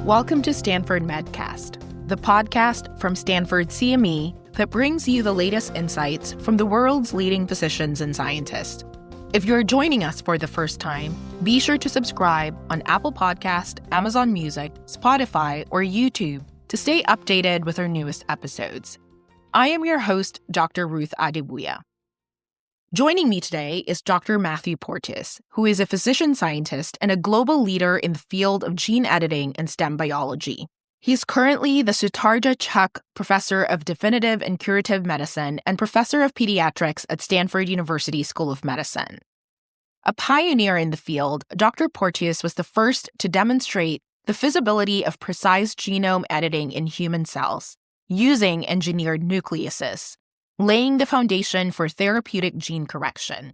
Welcome to Stanford Medcast, the podcast from Stanford CME that brings you the latest insights from the world's leading physicians and scientists. If you're joining us for the first time, be sure to subscribe on Apple Podcast, Amazon Music, Spotify, or YouTube to stay updated with our newest episodes. I am your host, Dr. Ruth Adebuya. Joining me today is Dr. Matthew Portis, who is a physician scientist and a global leader in the field of gene editing and stem biology. He's currently the Sutarja Chak Professor of Definitive and Curative Medicine and Professor of Pediatrics at Stanford University School of Medicine. A pioneer in the field, Dr. Porteus was the first to demonstrate the feasibility of precise genome editing in human cells using engineered nucleases, laying the foundation for therapeutic gene correction.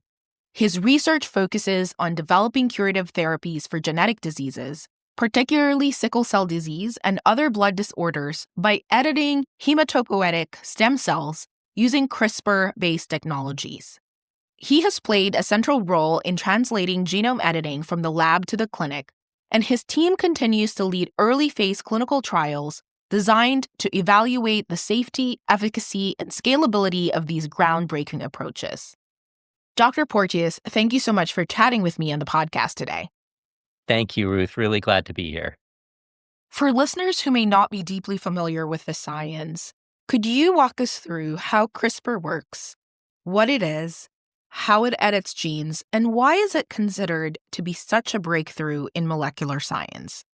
His research focuses on developing curative therapies for genetic diseases, particularly sickle cell disease and other blood disorders, by editing hematopoietic stem cells using CRISPR-based technologies. He has played a central role in translating genome editing from the lab to the clinic, and his team continues to lead early-phase clinical trials designed to evaluate the safety, efficacy, and scalability of these groundbreaking approaches. Dr. Porteus, thank you so much for chatting with me on the podcast today. Thank you, Ruth. Really glad to be here. For listeners who may not be deeply familiar with the science, could you walk us through how CRISPR works, what it is, how it edits genes, and why is it considered to be such a breakthrough in molecular science?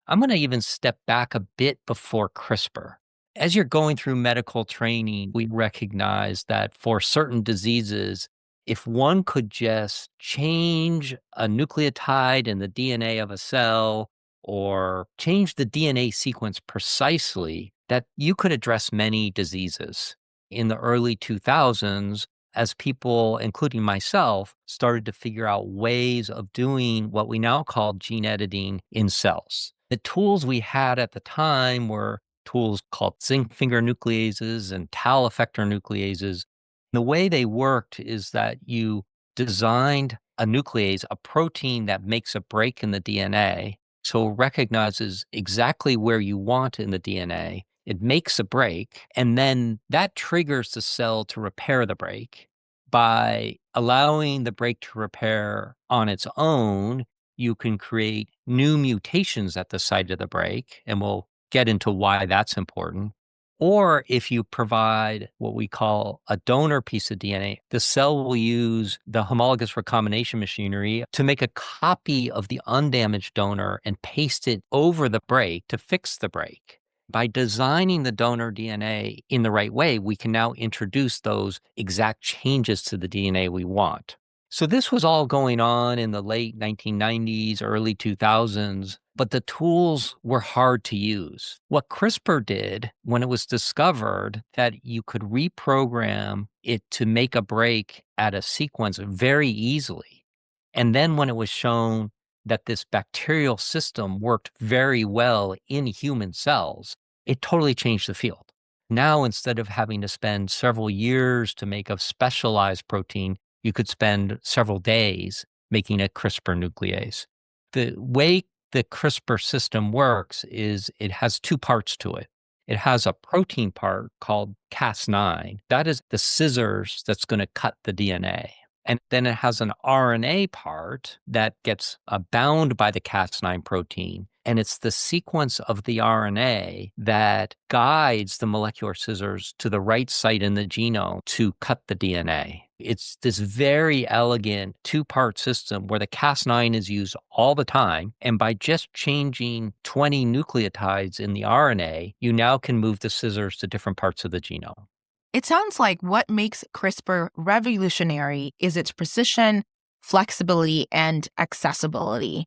I'm going to even step back a bit before CRISPR. As you're going through medical training, we recognize that for certain diseases, if one could just change a nucleotide in the DNA of a cell or change the DNA sequence precisely, that you could address many diseases. In the early 2000s, as people, including myself, started to figure out ways of doing what we now call gene editing in cells. The tools we had at the time were tools called zinc finger nucleases and tau effector nucleases. The way they worked is that you designed a nuclease, a protein that makes a break in the DNA, so it recognizes exactly where you want in the DNA. It makes a break, and then that triggers the cell to repair the break. By allowing the break to repair on its own, you can create new mutations at the site of the break, and we'll get into why that's important. Or if you provide what we call a donor piece of DNA, the cell will use the homologous recombination machinery to make a copy of the undamaged donor and paste it over the break to fix the break. By designing the donor DNA in the right way, we can now introduce those exact changes to the DNA we want. So this was all going on in the late 1990s, early 2000s, but the tools were hard to use. What CRISPR did when it was discovered that you could reprogram it to make a break at a sequence very easily, and then when it was shown that this bacterial system worked very well in human cells, it totally changed the field. Now, instead of having to spend several years to make a specialized protein, you could spend several days making a CRISPR nuclease. The way the CRISPR system works is it has two parts to it. It has a protein part called Cas9. That is the scissors that's going to cut the DNA. And then it has an RNA part that gets bound by the Cas9 protein. And it's the sequence of the RNA that guides the molecular scissors to the right site in the genome to cut the DNA. It's this very elegant two-part system where the Cas9 is used all the time. And by just changing 20 nucleotides in the RNA, you now can move the scissors to different parts of the genome. It sounds like what makes CRISPR revolutionary is its precision, flexibility, and accessibility.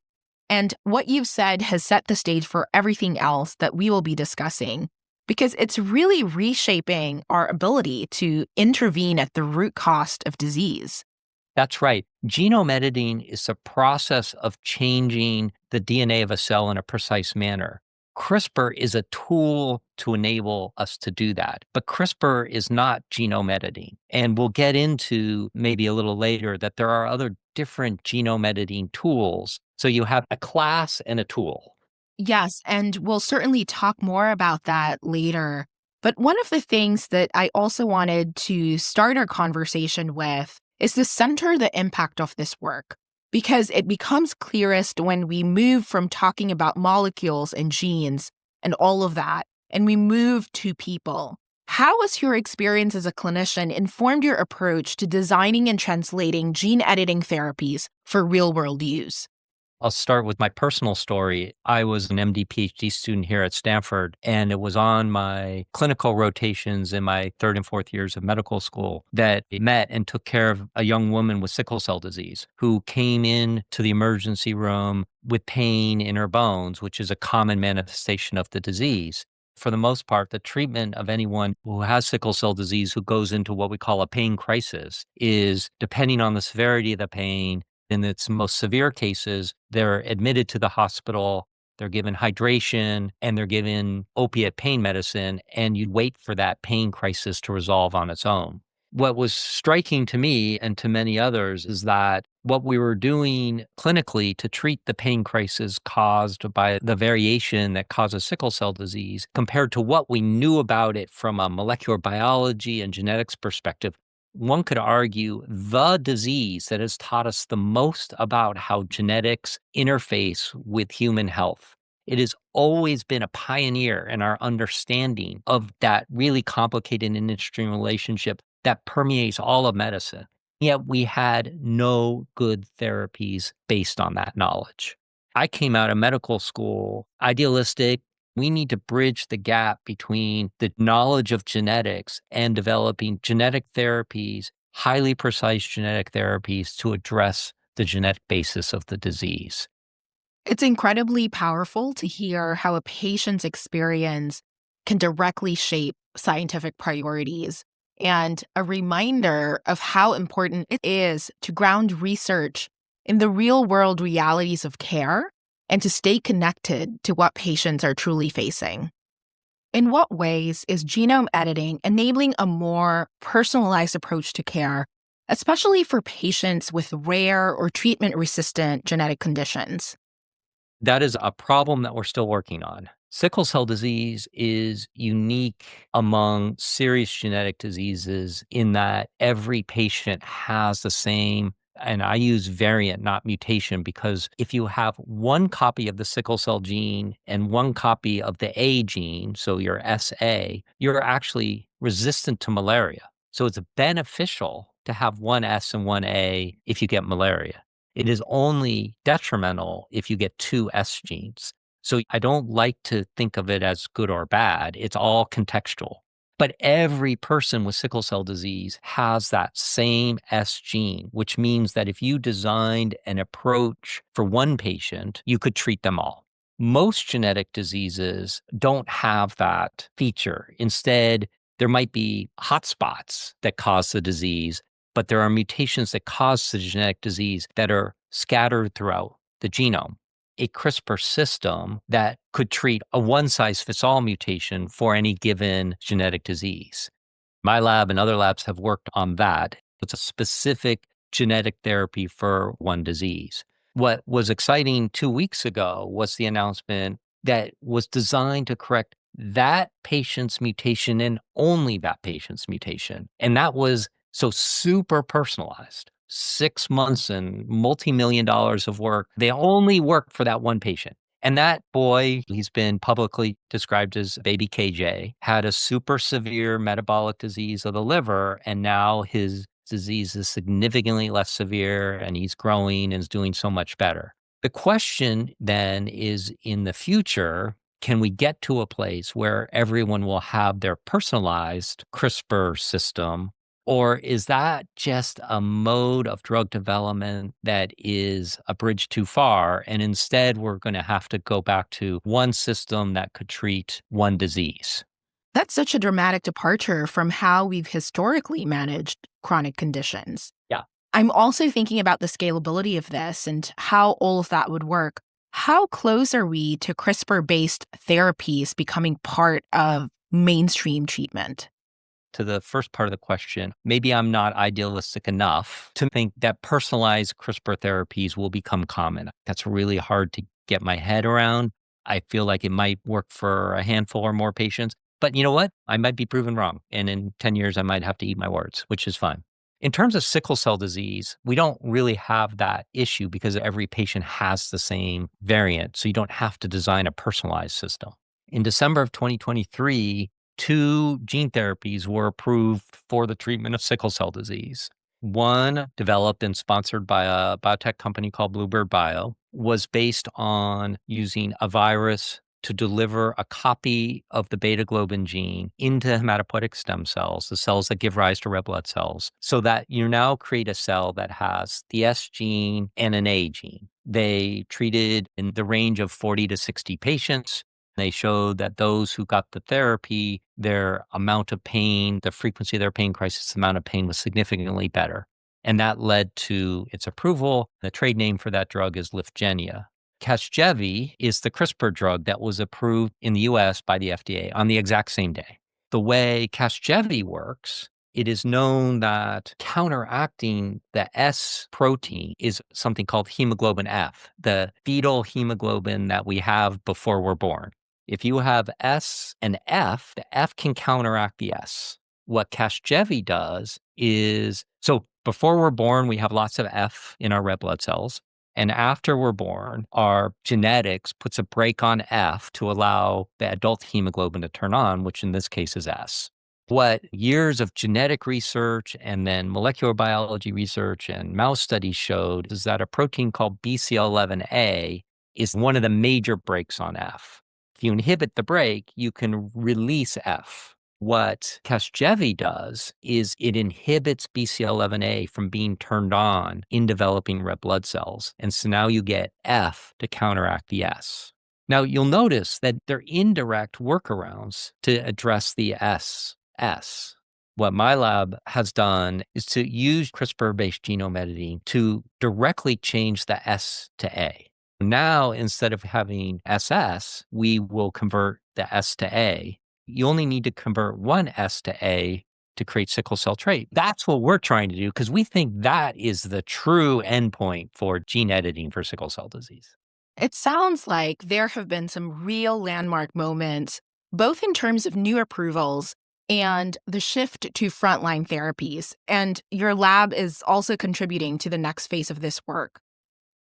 And what you've said has set the stage for everything else that we will be discussing, because it's really reshaping our ability to intervene at the root cause of disease. That's right. Genome editing is a process of changing the DNA of a cell in a precise manner. CRISPR is a tool to enable us to do that. But CRISPR is not genome editing. And we'll get into maybe a little later that there are other different genome editing tools. So you have a class and a tool. Yes, and we'll certainly talk more about that later. But one of the things that I also wanted to start our conversation with is to center the impact of this work, because it becomes clearest when we move from talking about molecules and genes and all of that, and we move to people. How has your experience as a clinician informed your approach to designing and translating gene editing therapies for real world use? I'll start with my personal story. I was an MD PhD student here at Stanford, and it was on my clinical rotations in my third and fourth years of medical school that I met and took care of a young woman with sickle cell disease who came in to the emergency room with pain in her bones, which is a common manifestation of the disease. For the most part, the treatment of anyone who has sickle cell disease who goes into what we call a pain crisis is, depending on the severity of the pain, in its most severe cases, they're admitted to the hospital, they're given hydration, and they're given opiate pain medicine, and you wait for that pain crisis to resolve on its own. What was striking to me and to many others is that what we were doing clinically to treat the pain crisis caused by the variation that causes sickle cell disease compared to what we knew about it from a molecular biology and genetics perspective, one could argue the disease that has taught us the most about how genetics interface with human health. It has always been a pioneer in our understanding of that really complicated and interesting relationship that permeates all of medicine. Yet we had no good therapies based on that knowledge. I came out of medical school idealistic. We need to bridge the gap between the knowledge of genetics and developing genetic therapies, highly precise genetic therapies to address the genetic basis of the disease. It's incredibly powerful to hear how a patient's experience can directly shape scientific priorities, and a reminder of how important it is to ground research in the real world realities of care and to stay connected to what patients are truly facing. In what ways is genome editing enabling a more personalized approach to care, especially for patients with rare or treatment resistant genetic conditions? That is a problem that we're still working on. Sickle cell disease is unique among serious genetic diseases in that every patient has the same, and I use variant, not mutation, because if you have one copy of the sickle cell gene and one copy of the A gene, so your SA, you're actually resistant to malaria. So it's beneficial to have one S and one A if you get malaria. It is only detrimental if you get two S genes. So I don't like to think of it as good or bad. It's all contextual. But every person with sickle cell disease has that same S gene, which means that if you designed an approach for one patient, you could treat them all. Most genetic diseases don't have that feature. Instead, there might be hotspots that cause the disease, but there are mutations that cause the genetic disease that are scattered throughout the genome. A CRISPR system that could treat a one-size-fits-all mutation for any given genetic disease. My lab and other labs have worked on that. It's a specific genetic therapy for one disease. What was exciting 2 weeks ago was the announcement that was designed to correct that patient's mutation and only that patient's mutation. And that was so super personalized. 6 months and multi-million dollars of work. They only worked for that one patient. And that boy, he's been publicly described as baby KJ, had a super severe metabolic disease of the liver, and now his disease is significantly less severe, and he's growing and is doing so much better. The question then is, in the future, can we get to a place where everyone will have their personalized CRISPR system? Or is that just a mode of drug development that is a bridge too far? And instead, we're going to have to go back to one system that could treat one disease. That's such a dramatic departure from how we've historically managed chronic conditions. Yeah. I'm also thinking about the scalability of this and how all of that would work. How close are we to CRISPR-based therapies becoming part of mainstream treatment? To the first part of the question, maybe I'm not idealistic enough to think that personalized CRISPR therapies will become common. That's really hard to get my head around. I feel like it might work for a handful or more patients. But you know what? I might be proven wrong. And in 10 years, I might have to eat my words, which is fine. In terms of sickle cell disease, we don't really have that issue because every patient has the same variant. So you don't have to design a personalized system. In December of 2023, 2 gene therapies were approved for the treatment of sickle cell disease. One, developed and sponsored by a biotech company called Bluebird Bio, was based on using a virus to deliver a copy of the beta globin gene into hematopoietic stem cells, the cells that give rise to red blood cells, so that you now create a cell that has the S gene and an A gene. They treated in the range of 40 to 60 patients. They showed that those who got the therapy, their amount of pain, the frequency of their pain crisis, the amount of pain was significantly better. And that led to its approval. The trade name for that drug is Lyfgenia. Casgevy is the CRISPR drug that was approved in the US by the FDA on the exact same day. The way Casgevy works, it is known that counteracting the S protein is something called hemoglobin F, the fetal hemoglobin that we have before we're born. If you have S and F, the F can counteract the S. What Casgevy does is, so before we're born, we have lots of F in our red blood cells. And after we're born, our genetics puts a brake on F to allow the adult hemoglobin to turn on, which in this case is S. What years of genetic research and then molecular biology research and mouse studies showed is that a protein called BCL11A is one of the major brakes on F. If you inhibit the brake, you can release F. What Casgevy does is it inhibits BCL11A from being turned on in developing red blood cells. And so now you get F to counteract the S. Now you'll notice that they're indirect workarounds to address the S. What my lab has done is to use CRISPR-based genome editing to directly change the S to A. Now, instead of having SS, we will convert the S to A. You only need to convert one S to A to create sickle cell trait. That's what we're trying to do because we think that is the true endpoint for gene editing for sickle cell disease. It sounds like there have been some real landmark moments, both in terms of new approvals and the shift to frontline therapies. And your lab is also contributing to the next phase of this work.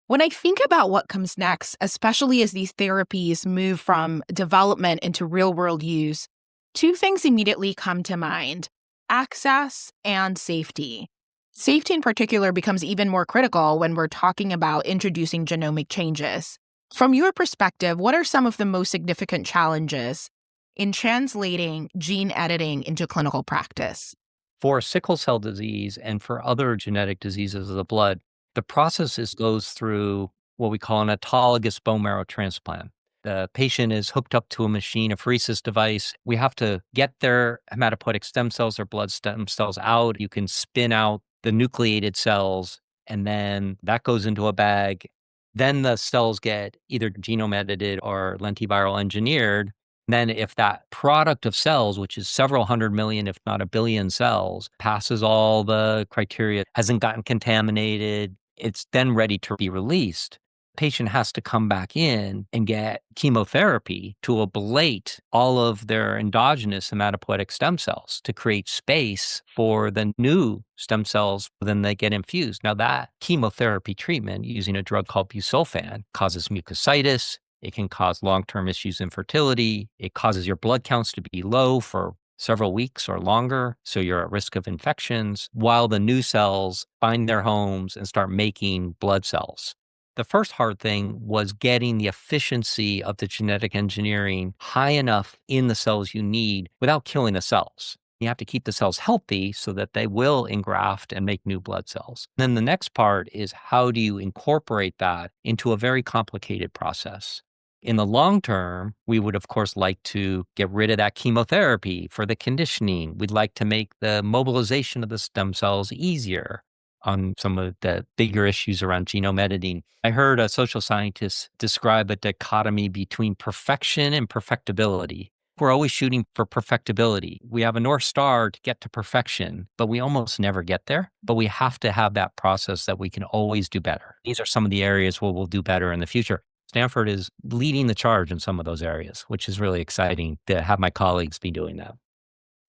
When I think about what comes next, especially as these therapies move from development into real-world use, 2 things immediately come to mind: access and safety. Safety in particular becomes even more critical when we're talking about introducing genomic changes. From your perspective, what are some of the most significant challenges in translating gene editing into clinical practice? For sickle cell disease and for other genetic diseases of the blood, the process goes through what we call an autologous bone marrow transplant. The patient is hooked up to a machine, a pheresis device. We have to get their hematopoietic stem cells, their blood stem cells out. You can spin out the nucleated cells, and then that goes into a bag. Then the cells get either genome edited or lentiviral engineered. Then if that product of cells, which is several hundred million, if not a billion cells, passes all the criteria, hasn't gotten contaminated, it's then ready to be released. Patient has to come back in and get chemotherapy to ablate all of their endogenous hematopoietic stem cells to create space for the new stem cells. Then they get infused. Now that chemotherapy treatment using a drug called busulfan causes mucositis. It can cause long-term issues in fertility. It causes your blood counts to be low for several weeks or longer, so you're at risk of infections, while the new cells find their homes and start making blood cells. The first hard thing was getting the efficiency of the genetic engineering high enough in the cells you need without killing the cells. You have to keep the cells healthy so that they will engraft and make new blood cells. Then the next part is how do you incorporate that into a very complicated process? In the long term, we would, of course, like to get rid of that chemotherapy for the conditioning. We'd like to make the mobilization of the stem cells easier on some of the bigger issues around genome editing. I heard a social scientist describe a dichotomy between perfection and perfectibility. We're always shooting for perfectibility. We have a North Star to get to perfection, but we almost never get there. But we have to have that process that we can always do better. These are some of the areas where we'll do better in the future. Stanford is leading the charge in some of those areas, which is really exciting to have my colleagues be doing that.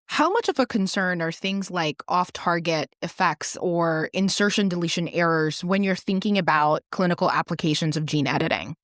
How much of a concern are things like off-target effects or insertion deletion errors when you're thinking about clinical applications of gene editing?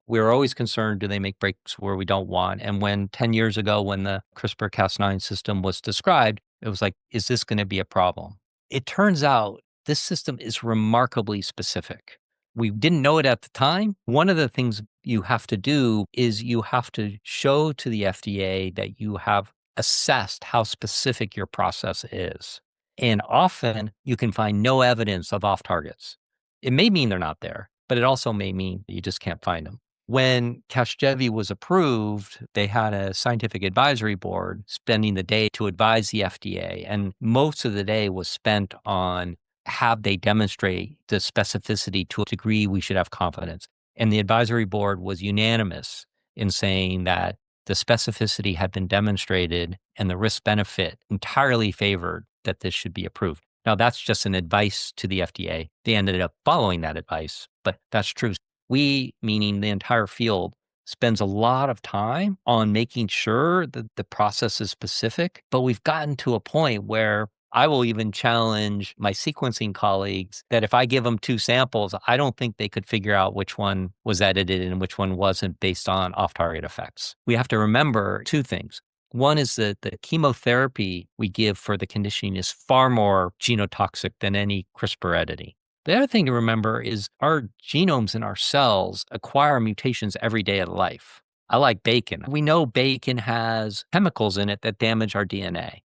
We're always concerned, do they make breaks where we don't want? And when 10 years ago, when the CRISPR-Cas9 system was described, it was like, is this going to be a problem? It turns out this system is remarkably specific. We didn't know it at the time. One of the things you have to do is you have to show to the FDA that you have assessed how specific your process is. And often you can find no evidence of off targets. It may mean they're not there, but it also may mean you just can't find them. When Casgevy was approved, they had a scientific advisory board spending the day to advise the FDA. And most of the day was spent on have they demonstrate the specificity to a degree we should have confidence. And the advisory board was unanimous in saying that the specificity had been demonstrated and the risk benefit entirely favored that this should be approved. Now, that's just an advice to the FDA. They ended up following that advice, but that's true. We, meaning the entire field, spends a lot of time on making sure that the process is specific, but we've gotten to a point where I will even challenge my sequencing colleagues that if I give them two samples, I don't think they could figure out which one was edited and which one wasn't based on off-target effects. We have to remember two things. One is that the chemotherapy we give for the conditioning is far more genotoxic than any CRISPR editing. The other thing to remember is our genomes in our cells acquire mutations every day of life. I like bacon. We know bacon has chemicals in it that damage our DNA.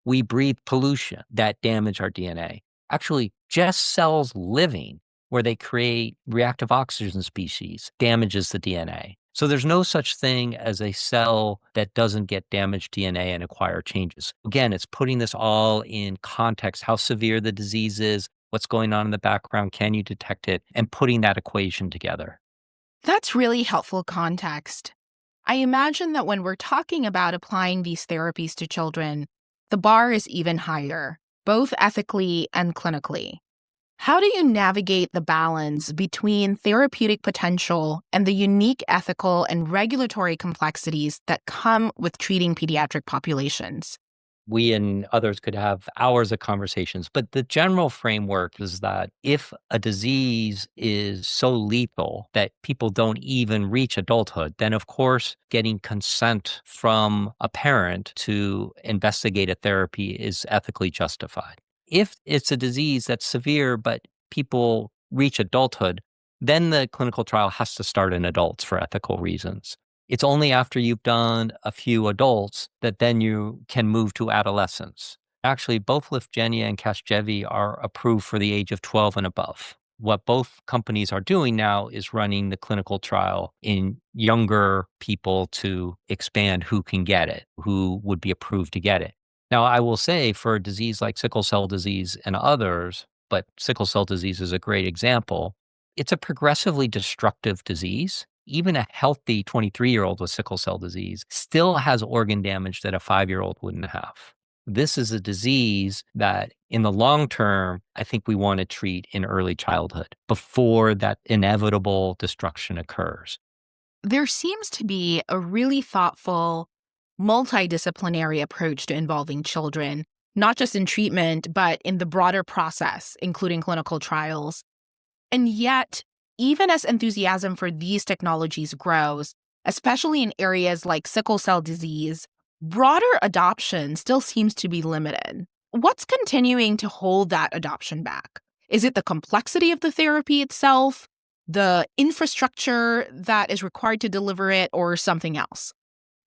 We breathe pollution that damage our DNA. Actually, just cells living where they create reactive oxygen species damages the DNA. So there's no such thing as a cell that doesn't get damaged DNA and acquire changes. Again, it's putting this all in context, how severe the disease is, what's going on in the background, can you detect it, and putting that equation together. That's really helpful context. I imagine that when we're talking about applying these therapies to children, the bar is even higher, both ethically and clinically. How do you navigate the balance between therapeutic potential and the unique ethical and regulatory complexities that come with treating pediatric populations? We and others could have hours of conversations, but the general framework is that if a disease is so lethal that people don't even reach adulthood, then of course, getting consent from a parent to investigate a therapy is ethically justified. If it's a disease that's severe, but people reach adulthood, then the clinical trial has to start in adults for ethical reasons. It's only after you've done a few adults that then you can move to adolescents. Actually, both Lyfgenia and Casgevy are approved for the age of 12 and above. What both companies are doing now is running the clinical trial in younger people to expand who can get it, who would be approved to get it. Now, I will say for a disease like sickle cell disease and others, but sickle cell disease is a great example, it's a progressively destructive disease. Even a healthy 23-year-old with sickle cell disease still has organ damage that a 5-year-old wouldn't have. This is a disease that in the long term, I think we want to treat in early childhood before that inevitable destruction occurs. There seems to be a really thoughtful, multidisciplinary approach to involving children, not just in treatment, but in the broader process, including clinical trials. And yet, even as enthusiasm for these technologies grows, especially in areas like sickle cell disease, broader adoption still seems to be limited. What's continuing to hold that adoption back? Is it the complexity of the therapy itself, the infrastructure that is required to deliver it, or something else?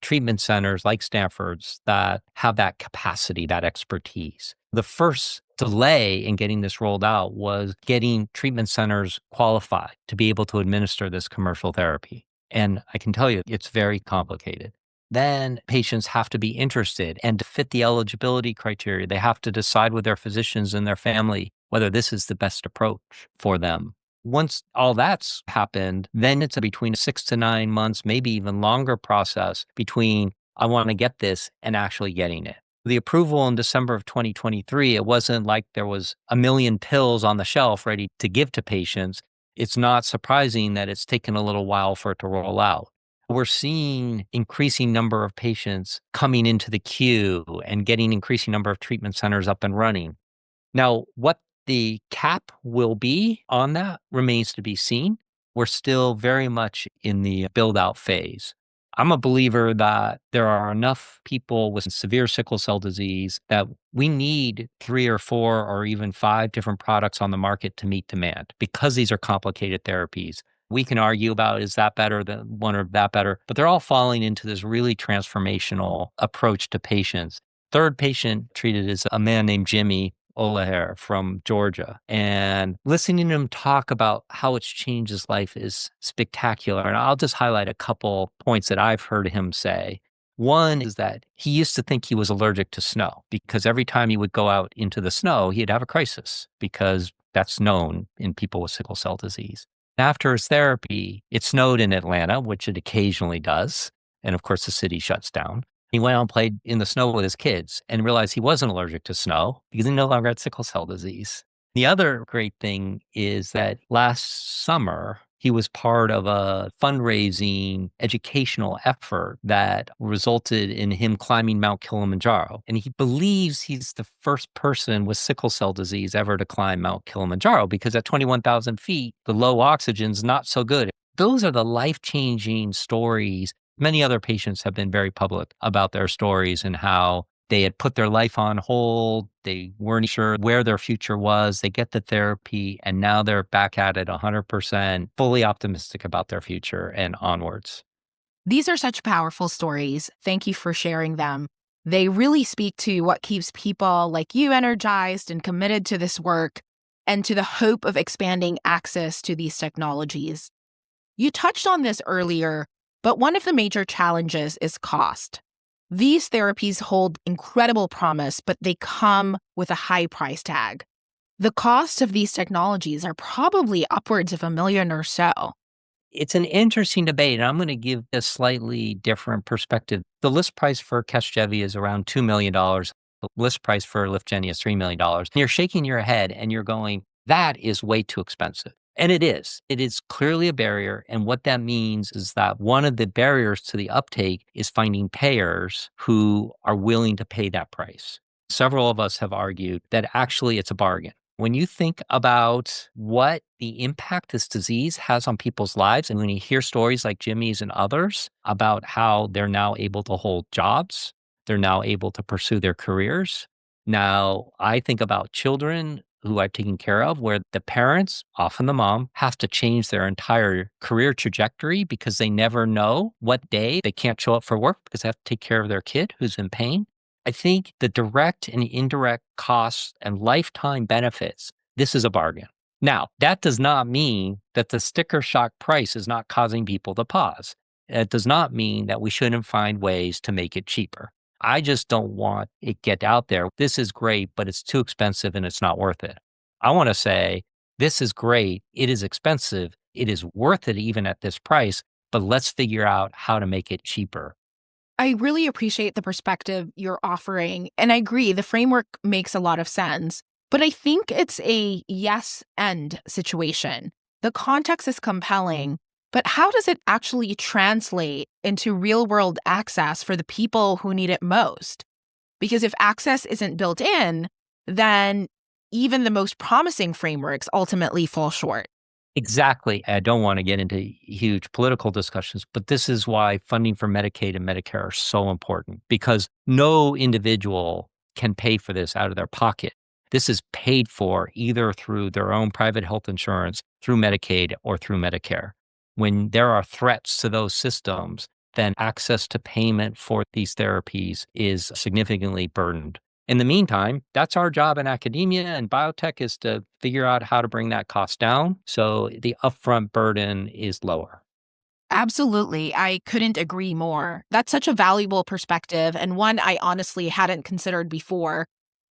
Treatment centers like Stanford's that have that capacity, that expertise. The first delay in getting this rolled out was getting treatment centers qualified to be able to administer this commercial therapy. And I can tell you, it's very complicated. Then patients have to be interested and to fit the eligibility criteria. They have to decide with their physicians and their family whether this is the best approach for them. Once all that's happened, then it's a between 6 to 9 months, maybe even longer process between I want to get this and actually getting it. The approval in December of 2023, it wasn't like there was a million pills on the shelf ready to give to patients. It's not surprising that it's taken a little while for it to roll out. We're seeing increasing number of patients coming into the queue and getting increasing number of treatment centers up and running. Now, what the cap will be on that remains to be seen. We're still very much in the build out phase. I'm a believer that there are enough people with severe sickle cell disease that we need 3 or 4 or even 5 different products on the market to meet demand because these are complicated therapies. We can argue about is that better than one or that better, but they're all falling into this really transformational approach to patients. Third patient treated is a man named Jimmy Olaher from Georgia. And listening to him talk about how it's changed his life is spectacular. And I'll just highlight a couple points that I've heard him say. One is that he used to think he was allergic to snow because every time he would go out into the snow, he'd have a crisis because that's known in people with sickle cell disease. After his therapy, it snowed in Atlanta, which it occasionally does. And of course, the city shuts down. He went out and played in the snow with his kids and realized he wasn't allergic to snow because he no longer had sickle cell disease. The other great thing is that last summer, he was part of a fundraising educational effort that resulted in him climbing Mount Kilimanjaro. And he believes he's the first person with sickle cell disease ever to climb Mount Kilimanjaro because at 21,000 feet, the low oxygen's not so good. Those are the life-changing stories. Many other patients have been very public about their stories and how they had put their life on hold. They weren't sure where their future was. They get the therapy and now they're back at it 100%, fully optimistic about their future and onwards. These are such powerful stories. Thank you for sharing them. They really speak to what keeps people like you energized and committed to this work and to the hope of expanding access to these technologies. You touched on this earlier, but one of the major challenges is cost. These therapies hold incredible promise, but they come with a high price tag. The cost of these technologies are probably upwards of $1 million or so. It's an interesting debate, and I'm going to give a slightly different perspective. The list price for Casgevy is around $2 million. The list price for Lyfgenia is $3 million. And you're shaking your head and you're going, that is way too expensive. And it is. It is clearly a barrier. And what that means is that one of the barriers to the uptake is finding payers who are willing to pay that price. Several of us have argued that actually it's a bargain. When you think about what the impact this disease has on people's lives, and when you hear stories like Jimmy's and others about how they're now able to hold jobs, they're now able to pursue their careers. Now, I think about children who I've taken care of, where the parents, often the mom, have to change their entire career trajectory because they never know what day they can't show up for work because they have to take care of their kid who's in pain. I think the direct and indirect costs and lifetime benefits, this is a bargain. Now, that does not mean that the sticker shock price is not causing people to pause. It does not mean that we shouldn't find ways to make it cheaper. I just don't want it get out there. This is great, but it's too expensive and it's not worth it. I want to say, this is great. It is expensive. It is worth it even at this price, but let's figure out how to make it cheaper. I really appreciate the perspective you're offering, and I agree, the framework makes a lot of sense. But I think it's a yes-and situation. The context is compelling, but how does it actually translate into real-world access for the people who need it most? Because if access isn't built in, then even the most promising frameworks ultimately fall short. Exactly. I don't want to get into huge political discussions, but this is why funding for Medicaid and Medicare are so important because no individual can pay for this out of their pocket. This is paid for either through their own private health insurance, through Medicaid, or through Medicare. When there are threats to those systems, then access to payment for these therapies is significantly burdened. In the meantime, that's our job in academia and biotech is to figure out how to bring that cost down so the upfront burden is lower. Absolutely. I couldn't agree more. That's such a valuable perspective and one I honestly hadn't considered before.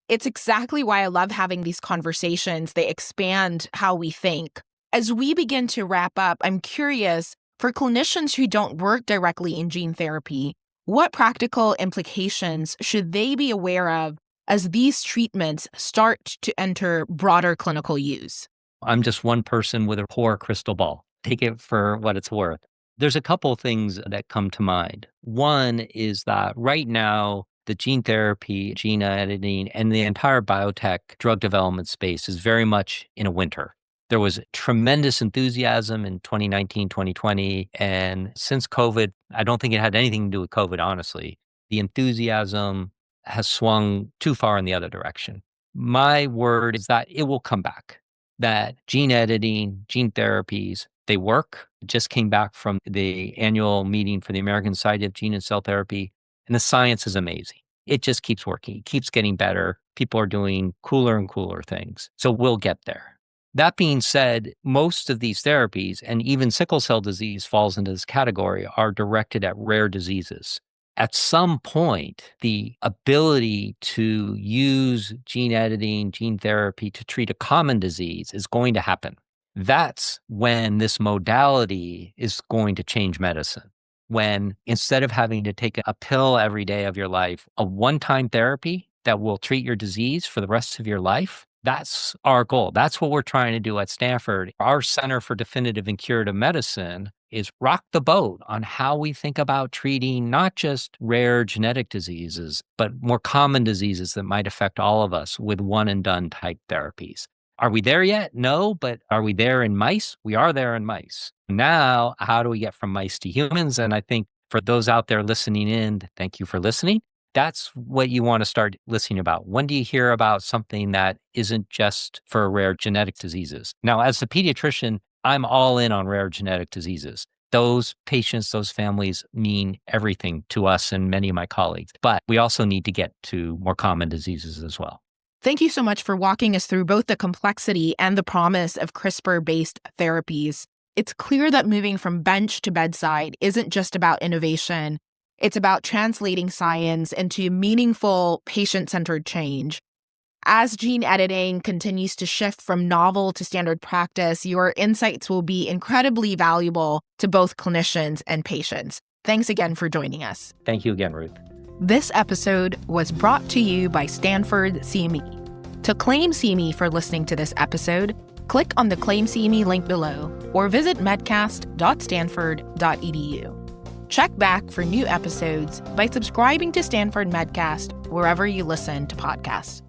It's exactly why I love having these conversations. They expand how we think. As we begin to wrap up, I'm curious, for clinicians who don't work directly in gene therapy, what practical implications should they be aware of as these treatments start to enter broader clinical use? I'm just one person with a poor crystal ball. Take it for what it's worth. There's a couple of things that come to mind. One is that right now, the gene therapy, gene editing, and the entire biotech drug development space is very much in a winter. There was tremendous enthusiasm in 2019, 2020. And since COVID, I don't think it had anything to do with COVID, honestly. The enthusiasm has swung too far in the other direction. My word is that it will come back, that gene editing, gene therapies, they work. It just came back from the annual meeting for the American Society of Gene and Cell Therapy, and the science is amazing. It just keeps working. It keeps getting better. People are doing cooler and cooler things. So we'll get there. That being said, most of these therapies, and even sickle cell disease falls into this category, are directed at rare diseases. At some point, the ability to use gene editing, gene therapy to treat a common disease is going to happen. That's when this modality is going to change medicine. When instead of having to take a pill every day of your life, a one-time therapy that will treat your disease for the rest of your life, that's our goal. That's what we're trying to do at Stanford. Our Center for Definitive and Curative Medicine is rock the boat on how we think about treating not just rare genetic diseases, but more common diseases that might affect all of us with one and done type therapies. Are we there yet? No, but are we there in mice? We are there in mice. Now, how do we get from mice to humans? And I think for those out there listening in, thank you for listening. That's what you want to start listening about. When do you hear about something that isn't just for rare genetic diseases? Now, as a pediatrician, I'm all in on rare genetic diseases. Those patients, those families mean everything to us and many of my colleagues. But we also need to get to more common diseases as well. Thank you so much for walking us through both the complexity and the promise of CRISPR-based therapies. It's clear that moving from bench to bedside isn't just about innovation. It's about translating science into meaningful, patient-centered change. As gene editing continues to shift from novel to standard practice, your insights will be incredibly valuable to both clinicians and patients. Thanks again for joining us. Thank you again, Ruth. This episode was brought to you by Stanford CME. To claim CME for listening to this episode, click on the Claim CME link below or visit medcast.stanford.edu. Check back for new episodes by subscribing to Stanford Medcast wherever you listen to podcasts.